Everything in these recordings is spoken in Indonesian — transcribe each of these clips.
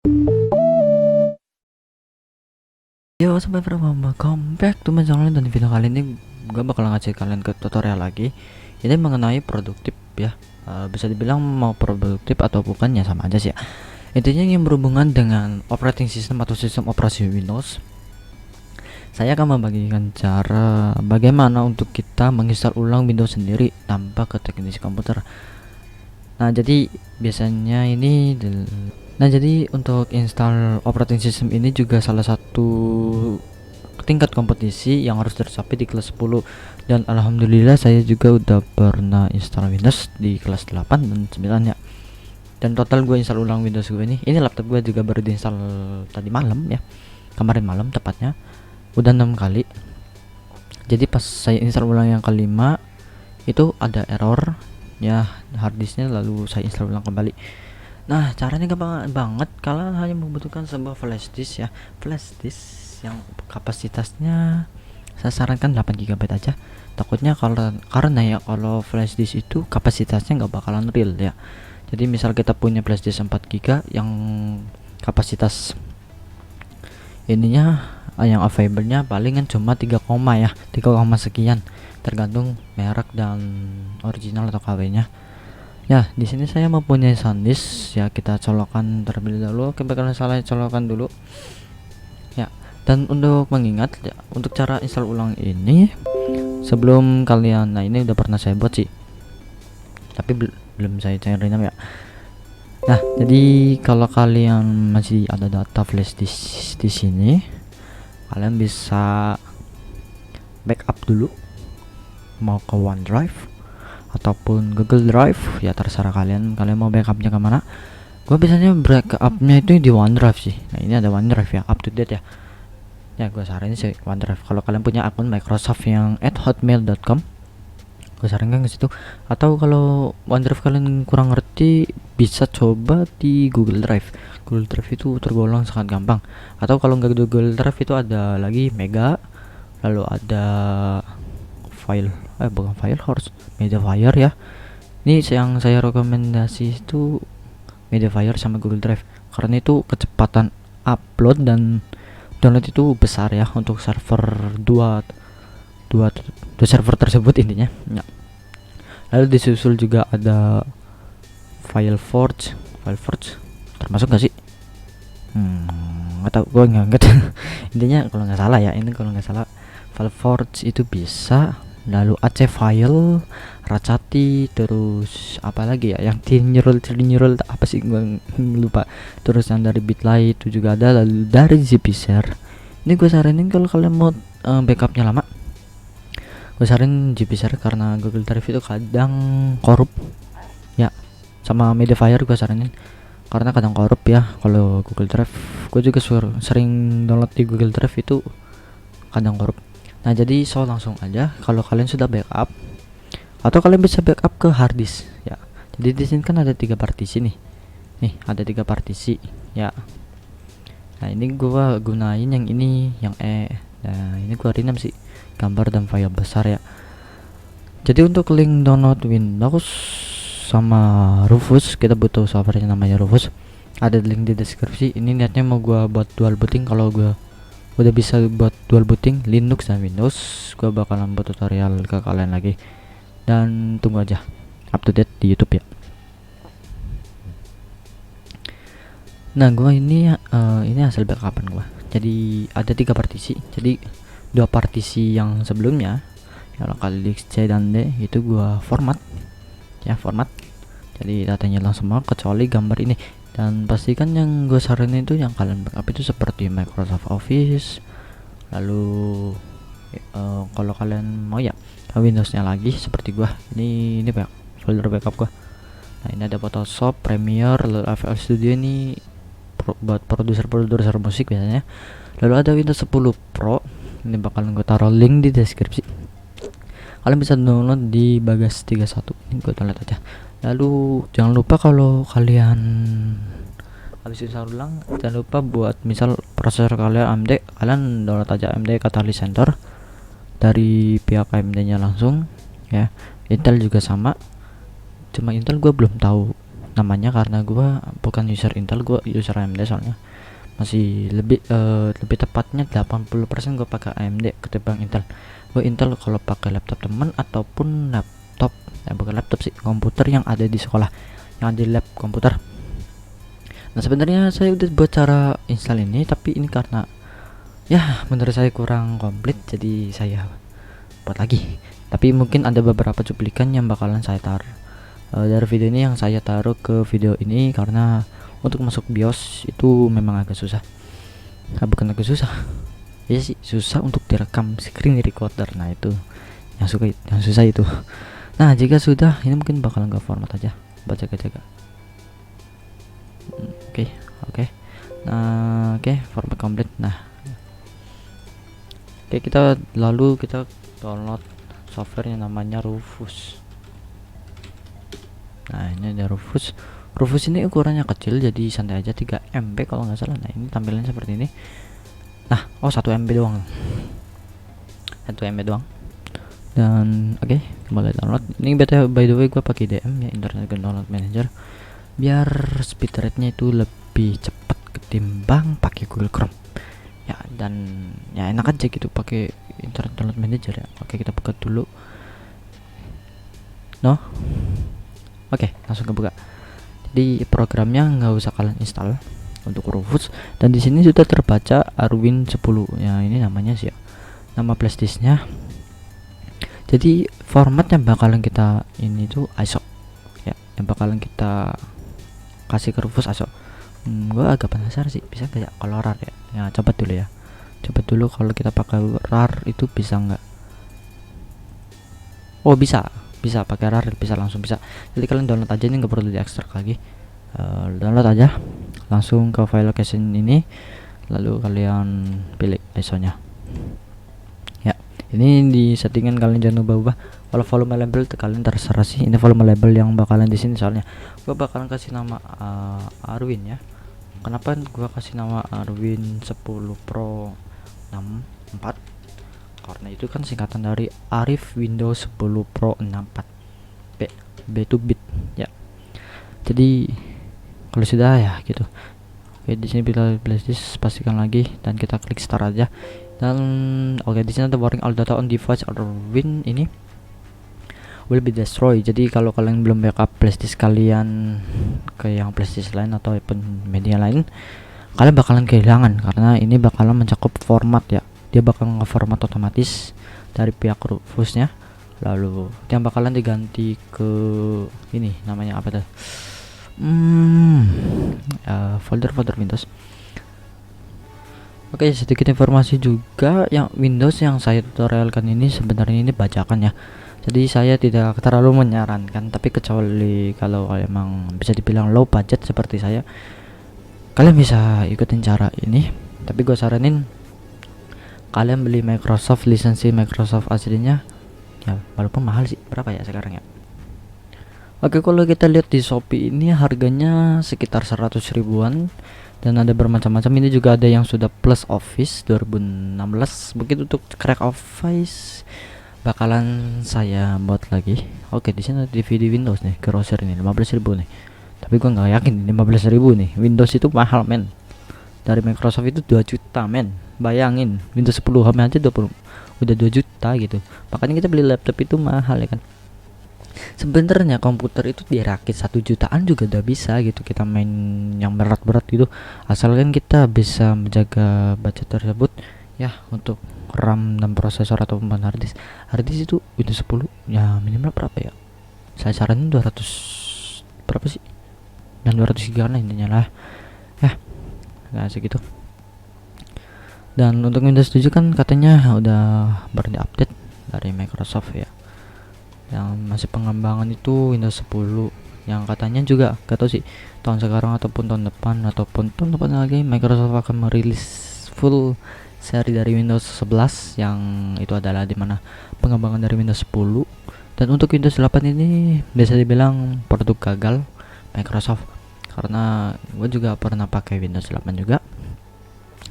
Yo, sampai berapa welcome back to my channel. Dan di video kali ini gue bakal ngasih kalian ke tutorial lagi. Ini mengenai produktif ya. Bisa dibilang mau produktif atau bukan ya sama aja sih ya. Intinya yang berhubungan dengan operating system atau sistem operasi Windows. Saya akan membagikan cara bagaimana untuk kita menginstal ulang Windows sendiri tanpa ke teknisi komputer. Nah, jadi biasanya ini jadi untuk install operating system ini juga salah satu tingkat kompetisi yang harus tercapai di kelas 10, dan alhamdulillah saya juga udah pernah install Windows di kelas 8 dan 9 ya. Dan total gue install ulang Windows gue ini laptop gue juga baru diinstal tadi malam ya, kemarin malam tepatnya, udah 6 kali. Jadi pas saya install ulang yang kelima itu ada error ya harddisknya, lalu saya install ulang kembali. Nah, caranya gampang banget. Kalian hanya membutuhkan sebuah flash disk ya, flash disk yang kapasitasnya saya sarankan 8 GB aja. Takutnya karena ya kalau flash disk itu kapasitasnya nggak bakalan real ya. Jadi misal kita punya flash disk 4 GB yang kapasitas ininya yang available-nya palingan cuma 3, ya 3, sekian, tergantung merek dan original atau KW-nya. Ya, di sini saya mempunyai SanDisk ya, kita colokkan terlebih dahulu. Oke, bakalan salah colokan dulu. Ya, dan untuk mengingat ya, untuk cara install ulang ini sebelum kalian, nah ini udah pernah saya buat sih. Tapi belum saya cairin ya. Nah, jadi kalau kalian masih ada data flash di sini, kalian bisa backup dulu mau ke OneDrive ataupun Google Drive ya, terserah kalian mau backupnya kemana. Gue biasanya backupnya itu di OneDrive sih. Nah, ini ada OneDrive ya, up to date ya. Ya, gue saranin sih OneDrive. Kalau kalian punya akun Microsoft yang @hotmail.com, gue sarankan ke situ. Atau kalau OneDrive kalian kurang ngerti, bisa coba di Google Drive. Google Drive itu tergolong sangat gampang. Atau kalau nggak di Google Drive itu ada lagi Mega, lalu ada bukan Firehorse, Mediafire ya. Ini yang saya rekomendasi itu Mediafire sama Google Drive, karena itu kecepatan upload dan download itu besar ya untuk server dua server tersebut intinya ya. Lalu disusul juga ada FileForge termasuk gak sih? Atau gue nggak intinya kalau nggak salah ya, ini kalau nggak salah FileForge itu bisa. Lalu Aceh File, Racati, terus apa lagi ya yang nyerul apa sih gue lupa. Terus yang dari Bitlight itu juga ada. Lalu dari ZipShare, ini gue saranin kalau kalian mau backupnya lama, gue saranin ZipShare karena Google Drive itu kadang korup ya. Sama Mediafire gue saranin karena kadang korup ya. Kalau Google Drive gue juga sering download di Google Drive itu kadang korup. Nah, jadi langsung aja kalau kalian sudah backup, atau kalian bisa backup ke harddisk ya. Jadi di sini kan ada 3 partisi nih ada 3 partisi ya. Nah, ini gua gunain yang ini yang nah ini gua renam sih gambar dan file besar ya. Jadi untuk link download Windows sama Rufus, kita butuh software yang namanya Rufus, ada link di deskripsi. Ini niatnya mau gua buat dual booting. Kalau gua udah bisa buat dual booting Linux dan Windows, gue bakalan buat tutorial ke kalian lagi, dan tunggu aja up to date di YouTube ya. Nah, gue ini hasil backupan gue. Jadi ada 3 partisi. Jadi 2 partisi yang sebelumnya yang lokal disk C dan D itu gue format. Jadi datanya langsung semua kecuali gambar ini. Dan pastikan yang gue saranin itu yang kalian backup itu seperti Microsoft Office. Lalu kalau kalian mau ya Windowsnya lagi seperti gua, ini folder backup gua. Nah, ini ada Photoshop, Premiere, lalu FL Studio ini buat produser musik biasanya. Lalu ada Windows 10 Pro, ini bakalan gue taruh link di deskripsi. Kalian bisa download di Bagas 31, ini gue download aja. Lalu jangan lupa kalau kalian habis install ulang, jangan lupa buat misal prosesor kalian AMD, kalian download aja AMD Catalyst Center dari pihak AMD nya langsung ya. Intel juga sama, cuma Intel gue belum tahu namanya karena gua bukan user Intel, gua user AMD soalnya. Masih lebih tepatnya 80% gua pakai AMD ketimbang Intel. Gua Intel kalau pakai laptop teman ataupun laptop, bukan laptop sih, komputer yang ada di sekolah, yang ada di lab komputer. Nah sebenarnya saya udah buat cara install ini, tapi ini karena ya menurut saya kurang komplit, jadi saya buat lagi. Tapi mungkin ada beberapa cuplikan yang bakalan saya taruh dari video ini, yang saya taruh ke video ini karena untuk masuk BIOS itu memang agak susah. Bukan agak susah, ya sih susah untuk direkam screen recorder. Nah itu yang susah itu. Nah jika sudah, ini mungkin bakalan nggak format aja, baca jaga. Oke. Nah format komplit. Nah kita download software yang namanya Rufus. Nah ini ada Rufus. Rufus ini ukurannya kecil, jadi santai aja, 3 MB kalau nggak salah. Nah ini tampilannya seperti ini. Nah 1 MB doang, 1 MB doang. Dan mulai download. Ini by the way gue pakai DM ya, Internet Download Manager, biar speed rate-nya itu lebih cepat ketimbang pakai Google Chrome ya. Dan ya enak aja gitu pakai Internet Download Manager ya. Kita buka dulu. Langsung kebuka. Jadi programnya nggak usah kalian install untuk Rufus, dan di sini sudah terbaca Arwin 10 ya, ini namanya sih ya, nama flashdisknya. Jadi format yang bakalan kita ini tuh ISO ya, yang bakalan kita kasih ke Rufus ISO. Gua agak penasaran sih, bisa kayak kalau RAR ya. Coba dulu kalau kita pakai RAR itu bisa nggak? Oh bisa pakai RAR, langsung bisa. Jadi kalian download aja, ini nggak perlu diekstrak lagi. Download aja langsung ke file location ini, lalu kalian pilih ISO-nya ya. Ini di settingan kalian jangan ubah-ubah. Kalau volume label kalian terserah sih, ini volume label yang bakalan di sini, soalnya gua bakalan kasih nama Arwin ya. Kenapa gua kasih nama Arwin 10 Pro 64? Karena itu kan singkatan dari Arif Windows 10 Pro 64 B to bit ya. Jadi kalau sudah ya gitu. Di sini bila flashdisk pastikan lagi, dan kita klik start aja. Dan di sini ada warning all data on device Arwin ini will be destroyed. Jadi kalau kalian belum backup flashdisk kalian ke yang flashdisk lain ataupun media lain, kalian bakalan kehilangan, karena ini bakalan mencakup format ya. Dia bakal nge-format otomatis dari pihak Rufusnya, lalu yang bakalan diganti ke ini namanya apa tuh, folder Windows. Sedikit informasi juga, yang Windows yang saya tutorialkan ini sebenarnya ini bajakan ya, jadi saya tidak terlalu menyarankan, tapi kecuali kalau emang bisa dibilang low budget seperti saya, kalian bisa ikutin cara ini. Tapi gue saranin kalian beli Microsoft, lisensi Microsoft aslinya ya, walaupun mahal sih, berapa ya sekarang ya. Kalau kita lihat di Shopee ini harganya sekitar 100 ribuan, dan ada bermacam-macam. Ini juga ada yang sudah plus Office 2016. Begitu untuk crack Office bakalan saya buat lagi. Di sini ada DVD Windows nih, Grocer ini 15 ribu nih. Tapi gua nggak yakin 15 ribu nih. Windows itu mahal men. Dari Microsoft itu 2 juta men. Bayangin Windows 10 aja 20 udah 2 juta gitu. Makanya kita beli laptop itu mahal ya kan. Sebenarnya komputer itu dirakit 1 jutaan juga udah bisa gitu, kita main yang berat-berat gitu, asalkan kita bisa menjaga budget tersebut ya, untuk RAM dan prosesor ataupun hard disk itu Windows 10 ya minimal berapa ya, saya saranin 200 berapa sih, dan 200 GB lah intinya lah ya, nggak segitu. Dan untuk Windows 7 kan katanya udah baru di-update dari Microsoft ya. Yang masih pengembangan itu Windows 10, yang katanya juga gak tahu sih tahun sekarang ataupun tahun depan lagi Microsoft akan merilis full seri dari Windows 11, yang itu adalah dimana pengembangan dari Windows 10. Dan untuk Windows 8 ini bisa dibilang produk gagal Microsoft, karena gue juga pernah pakai Windows 8 juga,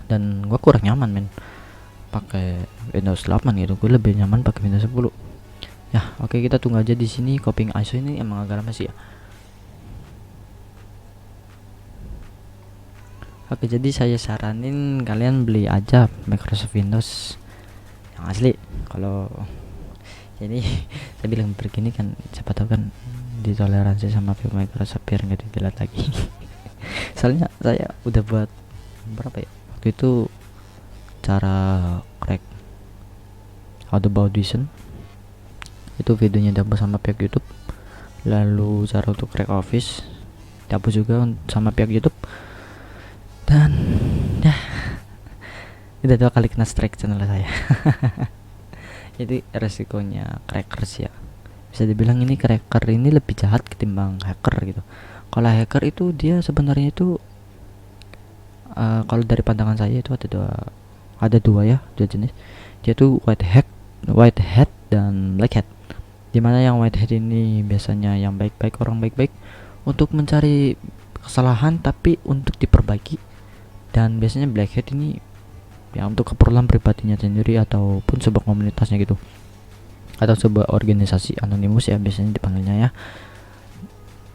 dan gue kurang nyaman men pakai Windows 8 gitu, gue lebih nyaman pakai Windows 10 ya. Kita tunggu aja di sini. Copying ISO ini emang agak lama sih ya. Oke, jadi saya saranin kalian beli aja Microsoft Windows yang asli. Kalau ini saya bilang begini kan, siapa tahu kan ditoleransi sama Microsoft biar nggak dijelat lagi. Soalnya saya udah buat berapa ya waktu itu, cara crack Adobe Audition itu videonya dihapus sama pihak YouTube, lalu cara untuk crack Office dihapus juga sama pihak YouTube, dan ya udah 2 kali kena strike channel saya. Jadi resikonya crackers ya, bisa dibilang ini cracker ini lebih jahat ketimbang hacker gitu. Kalau hacker itu dia sebenarnya itu kalau dari pandangan saya itu ada dua ya, dua jenis. Dia tuh white hat dan black hat. Dimana yang white hat ini biasanya yang baik-baik, orang baik-baik untuk mencari kesalahan tapi untuk diperbaiki, dan biasanya black hat ini ya untuk keperluan pribadinya sendiri ataupun sebuah komunitasnya gitu, atau sebuah organisasi anonimus ya biasanya dipanggilnya ya.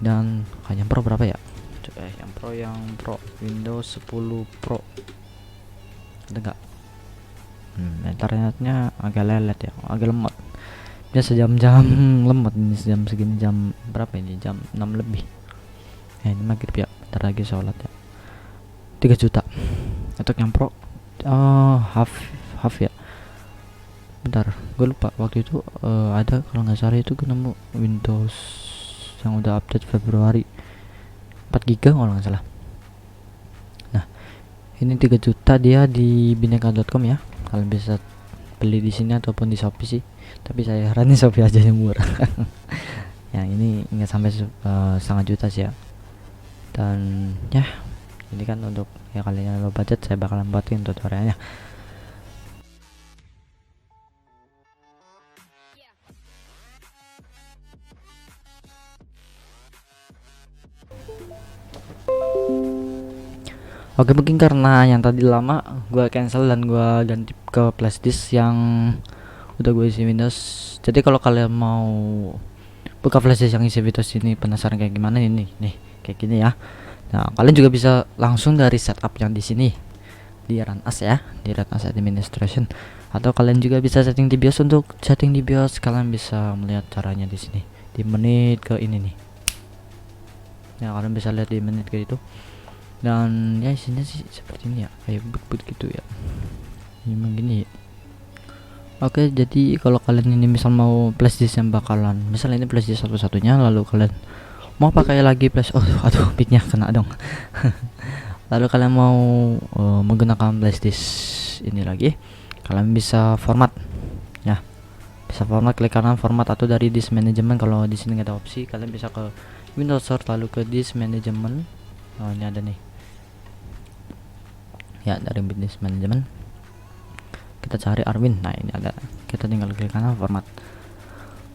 Dan yang pro berapa ya, coba yang pro Windows 10 Pro ada nggak? Internetnya agak lelet ya, agak lemot. Biasa jam-jam lemot ini, jam segini, jam berapa ini, jam 6 lebih. Ini maghrib ya, bentar lagi sholat ya. 3 juta untuk yang pro. Half ya, bentar gue lupa waktu itu. Ada kalau nggak salah itu gue nemu Windows yang udah update Februari 4 GB kalau nggak salah. Nah ini 3 juta dia di bineka.com ya, kalian bisa beli di sini ataupun di Shopee sih, tapi saya saranin Shopee aja yang murah. Yang ini nggak sampai setengah juta sih ya. Dan ya ini kan untuk ya kalian yang low budget, saya bakalan buatin tutorialnya. Oke, mungkin karena yang tadi lama gua cancel dan gua ganti ke flashdisk yang udah gue isi Windows. Jadi kalau kalian mau buka flashdisk yang isi Windows ini, penasaran kayak gimana ini nih, kayak gini ya. Nah, kalian juga bisa langsung dari setup yang di sini di Run As ya, di Run As Administration, atau kalian juga bisa setting di BIOS. Untuk setting di BIOS kalian bisa melihat caranya di sini, di menit ke ini nih. Ya, kalian bisa lihat di menit ke itu. Dan ya isinya sih seperti ini ya, kayak boot gitu ya, memang gini ya. Oke, jadi kalau kalian ini misal mau flashdisk yang bakalan, misal ini flashdisk satu-satunya, lalu kalian mau pakai lagi flash, aduh mic-nya kena dong. Lalu kalian mau menggunakan flashdisk ini lagi, kalian bisa format ya, bisa format, klik kanan format, atau dari disk management. Kalau di sini nggak ada opsi, kalian bisa ke Windows Store lalu ke disk management. Ini ada nih ya, dari disk management kita cari Arwin. Nah ini ada, kita tinggal klik kanan format.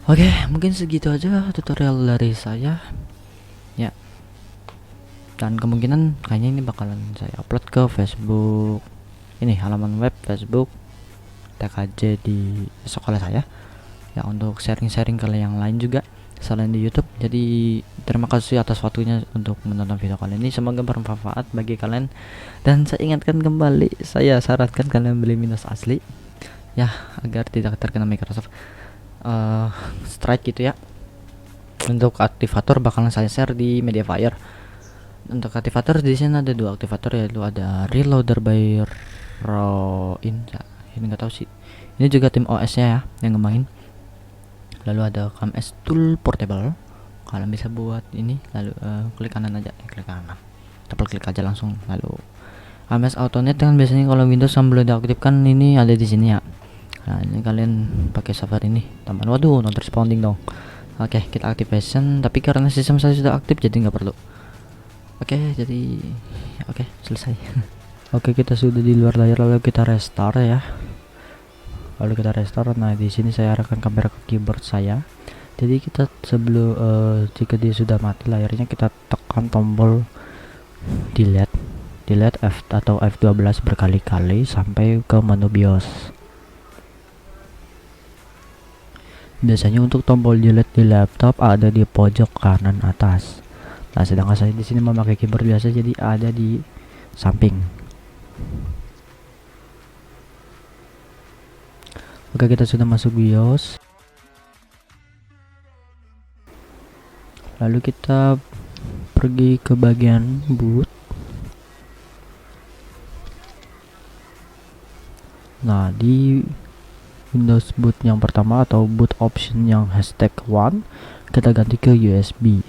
Oke, mungkin segitu aja tutorial dari saya ya, dan kemungkinan kayaknya ini bakalan saya upload ke Facebook, ini halaman web Facebook TKJ di sekolah saya ya, untuk sharing-sharing ke yang lain juga selain di YouTube. Jadi terima kasih atas waktunya untuk menonton video kali ini, semoga bermanfaat bagi kalian. Dan saya ingatkan kembali, saya sarankan kalian beli Windows asli ya, agar tidak terkena Microsoft strike gitu ya. Untuk aktivator bakalan saya share di Mediafire. Untuk aktivator di sini ada 2 aktivator, yaitu ada Reloader by Roin ya, ini nggak tahu sih, ini juga tim OS nya ya yang ngembangin. Lalu ada CamS Tool Portable, kalian bisa buat ini. Lalu klik kanan aja, klik kanan, double klik aja langsung. Lalu CamS AutoNet kan biasanya kalau Windows yang belum diaktifkan ini ada di sini ya. Nah ini kalian pakai server ini teman, waduh not responding dong. Oke, kita activation, tapi karena sistem saya sudah aktif jadi nggak perlu. Oke, jadi oke selesai. Oke, kita sudah di luar layar, lalu kita restart ya. Nah di sini saya arahkan kamera ke keyboard saya. Jadi kita sebelum jika dia sudah mati layarnya, kita tekan tombol delete F atau F12 berkali-kali sampai ke menu BIOS. Biasanya untuk tombol delete di laptop ada di pojok kanan atas. Nah sedangkan saya di sini memakai keyboard biasa, jadi ada di samping. Oke, kita sudah masuk BIOS. Lalu kita pergi ke bagian boot. Nah, di Windows boot yang pertama atau boot option yang #1, kita ganti ke USB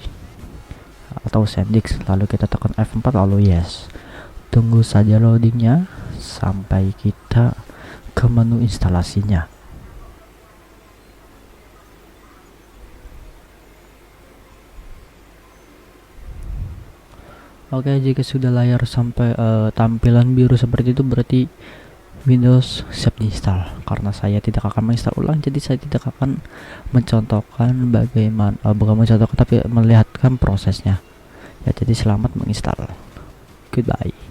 atau SanDisk, lalu kita tekan F4 lalu yes. Tunggu saja loadingnya sampai kita ke menu instalasinya. Oke, jika sudah layar sampai tampilan biru seperti itu, berarti Windows siap diinstal. Karena saya tidak akan menginstal ulang, jadi saya tidak akan mencontohkan bagaimana, bukan mencontohkan tapi melihatkan prosesnya ya. Jadi selamat menginstal, goodbye.